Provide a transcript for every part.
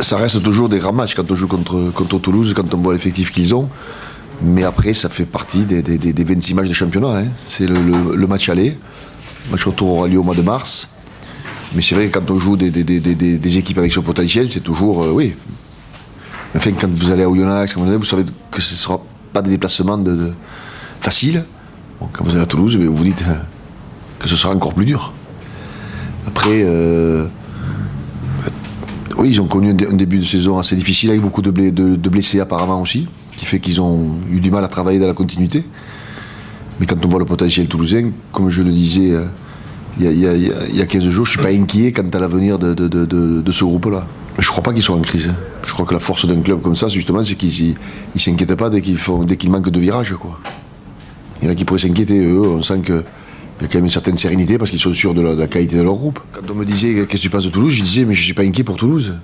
Ça reste toujours des grands matchs quand on joue contre Toulouse, quand on voit l'effectif qu'ils ont. Mais après, ça fait partie des 26 matchs de championnat. Hein. C'est le match aller. Le match retour aura lieu au mois de mars. Mais c'est vrai que quand on joue des équipes avec ce potentiel, c'est toujours... oui. Enfin, quand vous allez à Oyonnax, vous savez que ce ne sera pas des déplacements faciles. Bon, quand vous allez à Toulouse, vous vous dites que ce sera encore plus dur. Après... oui, ils ont connu un début de saison assez difficile, avec beaucoup de blessés apparemment aussi, qui fait qu'ils ont eu du mal à travailler dans la continuité. Mais quand on voit le potentiel toulousain, comme je le disais il y a 15 jours, je ne suis pas inquiet quant à l'avenir de ce groupe-là. Je ne crois pas qu'ils soient en crise. Je crois que la force d'un club comme ça, justement, c'est qu'ils ne s'inquiètent pas dès qu'ils manquent de virage, quoi. Il y en a qui pourraient s'inquiéter, eux, on sent qu'il y a quand même une certaine sérénité parce qu'ils sont sûrs de la qualité de leur groupe. Quand on me disait « Qu'est-ce que tu penses de Toulouse ?» je disais « Mais je ne suis pas inquiet pour Toulouse.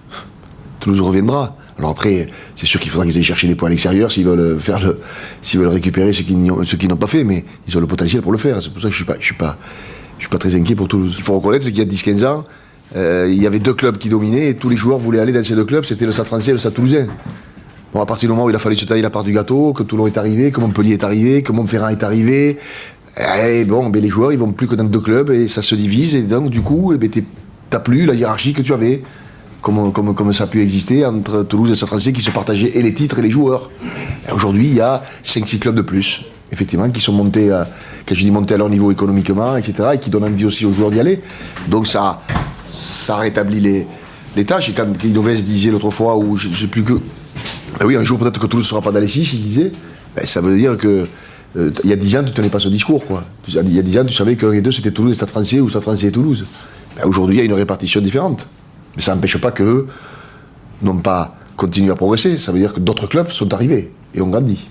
Toulouse reviendra. » Alors après, c'est sûr qu'il faudra qu'ils aillent chercher des points à l'extérieur s'ils veulent récupérer ce qu'ils n'ont pas fait, mais ils ont le potentiel pour le faire. C'est pour ça que je ne suis pas très inquiet pour Toulouse. Il faut reconnaître qu'il y a 10-15 ans, il y avait deux clubs qui dominaient et tous les joueurs voulaient aller dans ces deux clubs, c'était le Stade Français et le Stade Toulousain. Bon, à partir du moment où il a fallu se tailler la part du gâteau, que Toulon est arrivé, que Montpellier est arrivé, que Montferrand est arrivé, et bon, les joueurs ils vont plus que dans deux clubs et ça se divise et donc du coup t'as plus la hiérarchie que tu avais comme ça a pu exister entre Toulouse et le Stade Français qui se partageaient et les titres et les joueurs. Et aujourd'hui il y a 5-6 clubs de plus effectivement qui sont montés quand je dis montés à leur niveau économiquement, etc., et qui donnent envie aussi aux joueurs d'y aller. Donc ça rétablit les tâches. Et quand Guidoves disait l'autre fois, ou je ne sais plus que ben oui, un jour peut-être que Toulouse ne sera pas dans les 6, il disait, ben, ça veut dire que il y a 10 ans, tu ne tenais pas ce discours, quoi. Il y a 10 ans, tu savais qu'un et deux, c'était Toulouse et Stade Français, ou Stade Français et Toulouse. Ben, aujourd'hui, il y a une répartition différente. Mais ça n'empêche pas qu'eux n'ont pas continué à progresser. Ça veut dire que d'autres clubs sont arrivés et ont grandi.